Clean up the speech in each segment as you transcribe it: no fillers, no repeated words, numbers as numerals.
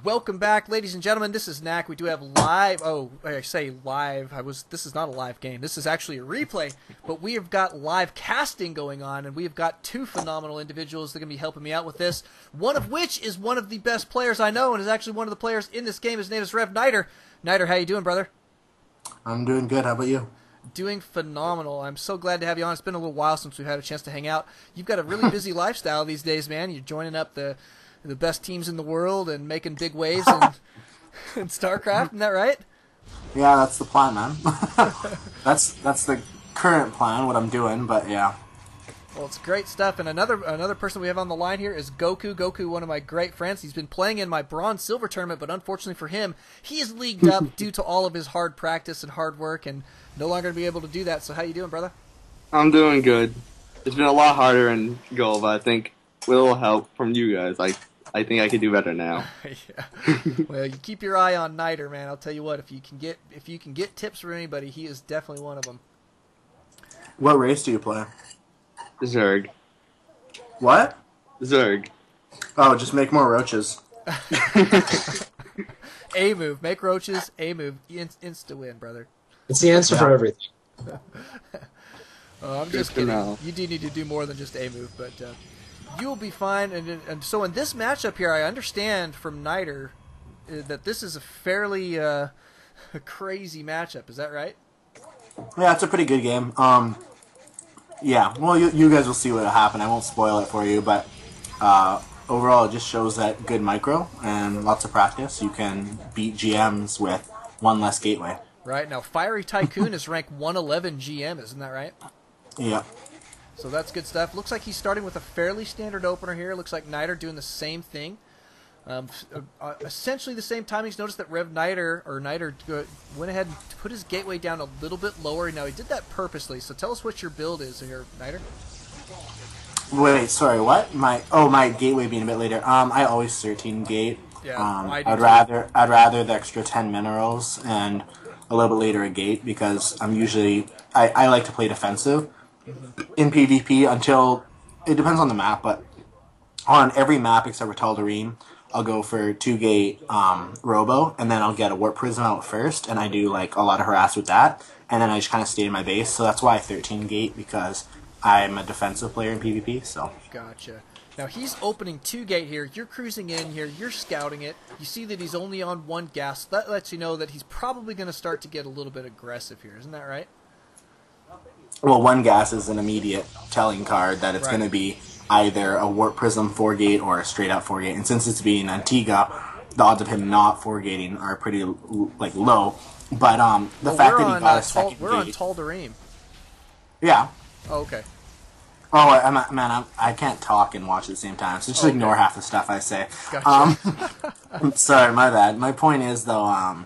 Welcome back, ladies and gentlemen. This is Knack. We do have live. Oh, I say live. This is not a live game. This is actually a replay. But we have got live casting going on, and we have got two phenomenal individuals that are going to be helping me out with this. One of which is one of the best players I know, and is actually one of the players in this game. His name is Knighter. Knighter, how you doing, brother? I'm doing good. How about you? Doing phenomenal. I'm so glad to have you on. It's been a little while since we've had a chance to hang out. You've got a really busy lifestyle these days, man. You're joining up the best teams in the world and making big waves in StarCraft, isn't that right? Yeah, that's the plan, man. that's the current plan, what I'm doing, but yeah. Well, it's great stuff. And another person we have on the line here is Goku. Goku, one of my great friends. He's been playing in my Bronze Silver tournament, but unfortunately for him, he is leagued up due to all of his hard practice and hard work, and no longer going to be able to do that. So how you doing, brother? I'm doing good. It's been a lot harder in Go, but I think with a little help from you guys, I think I can do better now. Yeah. Well, you keep your eye on Knighter, man. I'll tell you what, if you can get tips from anybody, he is definitely one of them. What race do you play? Zerg. What? Zerg. Oh, just make more roaches. A move. Make roaches. A move. Insta win, brother. It's the answer for everything. Oh, I'm just kidding. You do need to do more than just A move, but you'll be fine. And so in this matchup here, I understand from Knighter that this is a fairly crazy matchup. Is that right? Yeah, it's a pretty good game. Yeah, well, you guys will see what'll happen. I won't spoil it for you, but overall, it just shows that good micro and lots of practice. You can beat GMs with one less gateway. Right. Now, Fierytycoon is ranked 111 GM, isn't that right? Yeah. So that's good stuff. Looks like he's starting with a fairly standard opener here. Looks like Knighter doing the same thing. Essentially the same timings. Notice that Knighter went ahead and put his gateway down a little bit lower. Now, he did that purposely. So tell us what your build is here, Knighter. Wait, sorry, what? My gateway being a bit later. I always 13 gate. Yeah, I'd rather the extra 10 minerals and a little bit later a gate because I like to play defensive in PvP until it depends on the map, but on every map except for Tal'Darim, I'll go for 2-gate Robo, and then I'll get a Warp Prism out first, and I do like a lot of harass with that, and then I just kind of stay in my base. So that's why I 13-gate, because I'm a defensive player in PvP. So gotcha. Now he's opening 2-gate here. You're cruising in here. You're scouting it. You see that he's only on 1 gas. That lets you know that he's probably going to start to get a little bit aggressive here. Isn't that right? Well, 1 gas is an immediate telling card that it's going to be either a Warp Prism 4-gate or a straight-up 4-gate. And since it's being Antigua, the odds of him not 4-gating are pretty low. But the fact that he got a second gate... We're on Tal'Darim. Yeah. Oh, okay. Oh, man, I can't talk and watch at the same time, so just ignore half the stuff I say. Gotcha. Sorry, my bad. My point is, though,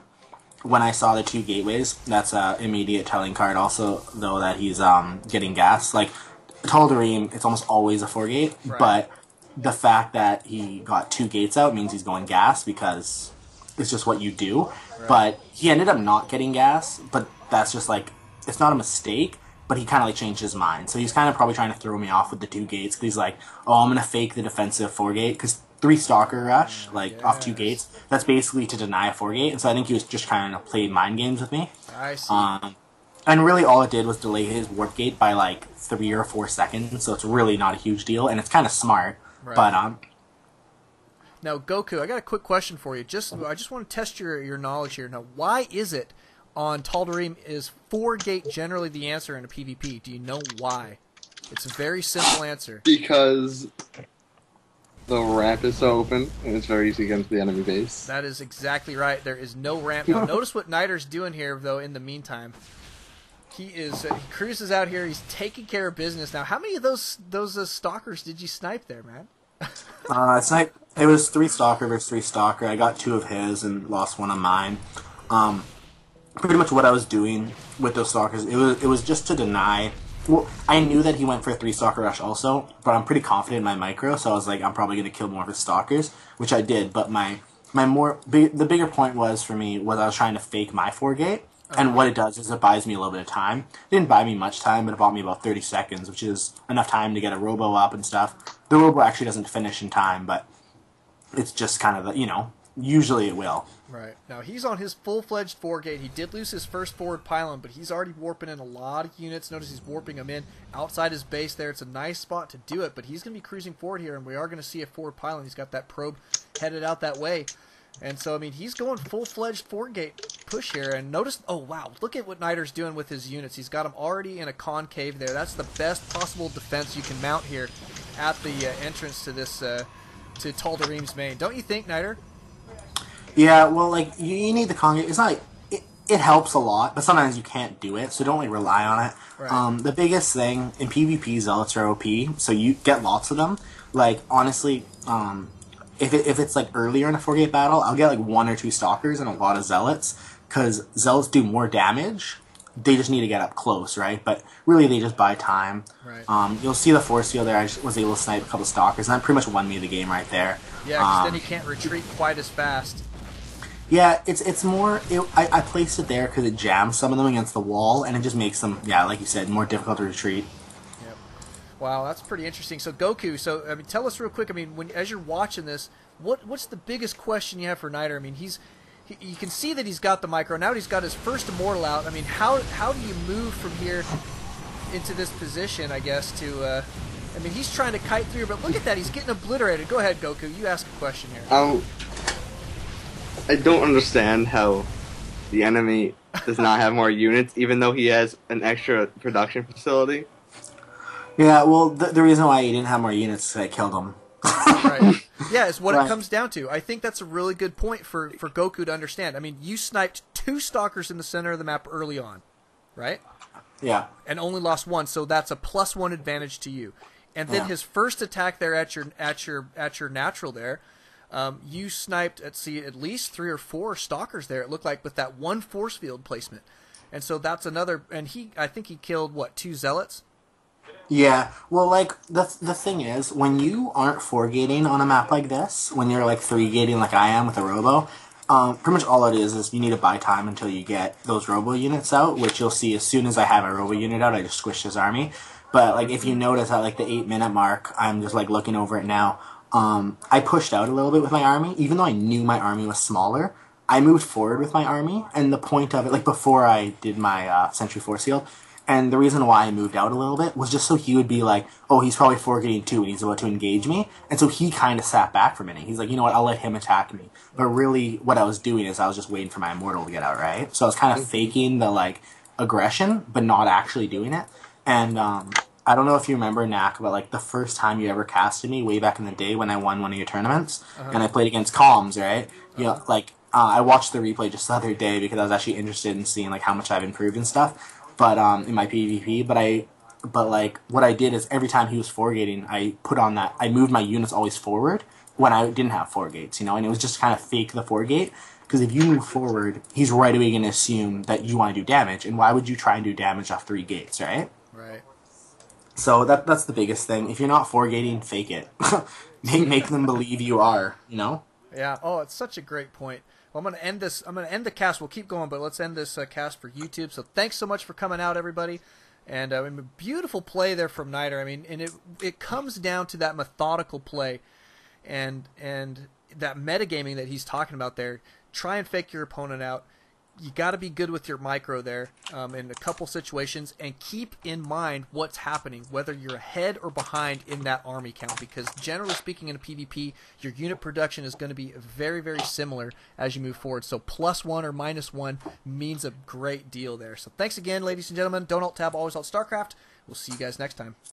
when I saw the 2 gateways, that's an immediate telling card. Also, though, that he's getting gas. Like, Tal'Darim, it's almost always a 4-gate, but the fact that he got 2 gates out means he's going gas because it's just what you do. Right. But he ended up not getting gas, but that's just like, it's not a mistake, but he kind of like changed his mind. So he's kind of probably trying to throw me off with the 2 gates because he's like, oh, I'm going to fake the defensive 4-gate because 3 Stalker Rush, off 2 gates, that's basically to deny a 4-gate. And so I think he was just trying to play mind games with me. I see. And really all it did was delay his warp gate by like 3 or 4 seconds, so it's really not a huge deal, and it's kind of smart. Right. But now, Goku, I got a quick question for you. I just want to test your knowledge here. Now, why is it on Tal'Darim is 4-gate generally the answer in a PvP? Do you know why? It's a very simple answer. Because the ramp is so open, and it's very easy against the enemy base. That is exactly right. There is no ramp. Now, notice what Knighter's doing here, though, in the meantime. He cruises out here. He's taking care of business. Now, how many of those stalkers did you snipe there, man? It was 3 Stalker versus 3 Stalker. I got 2 of his and lost 1 of mine. Pretty much what I was doing with those Stalkers, it was just to deny. Well, I knew that he went for a 3 Stalker Rush also, but I'm pretty confident in my micro, so I was like, I'm probably going to kill more of his Stalkers, which I did. But the bigger point was for me was I was trying to fake my 4-gate. And what it does is it buys me a little bit of time. It didn't buy me much time, but it bought me about 30 seconds, which is enough time to get a Robo up and stuff. The Robo actually doesn't finish in time, but it's just kind of, usually it will. Right. Now, he's on his full-fledged 4-gate. He did lose his first forward pylon, but he's already warping in a lot of units. Notice he's warping them in outside his base there. It's a nice spot to do it, but he's going to be cruising forward here, and we are going to see a forward pylon. He's got that probe headed out that way. And so, I mean, he's going full-fledged 4-gate push here. And notice, oh, wow, look at what Knighter's doing with his units. He's got them already in a concave there. That's the best possible defense you can mount here at the entrance to this, to Tal'Darim's main. Don't you think, Knighter? Yeah, well, like, you need the concave. It's not like, it helps a lot, but sometimes you can't do it, so don't, like, rely on it. Right. The biggest thing, in PvP, Zealots are OP, so you get lots of them. Like, honestly, if it's, like, earlier in a 4-gate battle, I'll get, like, 1 or 2 Stalkers and a lot of Zealots, because Zealots do more damage. They just need to get up close, right? But really, they just buy time. Right. You'll see the force field there. I just was able to snipe a couple Stalkers, and that pretty much won me the game right there. Yeah, because then he can't retreat quite as fast. Yeah, it's more. I placed it there because it jams some of them against the wall, and it just makes them, yeah, like you said, more difficult to retreat. Yep. Wow, that's pretty interesting. So Goku, so I mean, tell us real quick. I mean, as you're watching this, what's the biggest question you have for Knighter? I mean, you can see that he's got the micro now. He's got his first immortal out. I mean, how do you move from here into this position? I guess to. I mean, he's trying to kite through, but look at that. He's getting obliterated. Go ahead, Goku. You ask a question here. I don't understand how the enemy does not have more units, even though he has an extra production facility. Yeah, well, the reason why he didn't have more units is I killed him. Right. Yeah, it's what Right. it comes down to. I think that's a really good point for Goku to understand. I mean, you sniped 2 Stalkers in the center of the map early on, right? Yeah. And only lost 1, so that's a +1 advantage to you. And then Yeah. his first attack there at your natural there, you sniped at least 3 or 4 Stalkers there. It looked like with that 1 force field placement, and so that's another. And I think he killed what, 2 Zealots. Yeah, well, like, the thing is, when you aren't 4-gating on a map like this, when you're, like, 3-gating like I am with a Robo, pretty much all it is you need to buy time until you get those Robo units out, which you'll see as soon as I have a Robo unit out, I just squish his army. But, like, if you notice at, like, the 8-minute mark, I'm just, like, looking over it now, I pushed out a little bit with my army, even though I knew my army was smaller. I moved forward with my army, and the point of it, like, before I did my Sentry Force Field, and the reason why I moved out a little bit was just so he would be like, oh, he's probably 4-gating too, and he's about to engage me. And so he kind of sat back for a minute. He's like, you know what, I'll let him attack me. But really, what I was doing is I was just waiting for my Immortal to get out, right? So I was kind of faking the, like, aggression, but not actually doing it. And I don't know if you remember, Knack, but, like, the first time you ever casted me, way back in the day when I won one of your tournaments, and I played against Calms, right? You know, like, I watched the replay just the other day because I was actually interested in seeing, like, how much I've improved and stuff. But in my PvP, but like what I did is every time he was 4-gating, I moved my units always forward when I didn't have 4-gates, you know, and it was just kind of fake the 4-gate, because if you move forward, he's right away going to assume that you want to do damage, and why would you try and do damage off 3 gates, right? Right. So that's the biggest thing. If you're not 4-gating, fake it. make them believe you are, you know? Yeah. Oh, it's such a great point. Well, I'm going to end this. I'm going to end the cast. We'll keep going, but let's end this cast for YouTube. So thanks so much for coming out, everybody. And I mean, a beautiful play there from Knighter. I mean, and it comes down to that methodical play, and that metagaming that he's talking about there. Try and fake your opponent out. You got to be good with your micro there in a couple situations, and keep in mind what's happening, whether you're ahead or behind in that army count, because generally speaking in a PvP, your unit production is going to be very, very similar as you move forward. So +1 or -1 means a great deal there. So thanks again, ladies and gentlemen. Don't alt-tab, always alt StarCraft. We'll see you guys next time.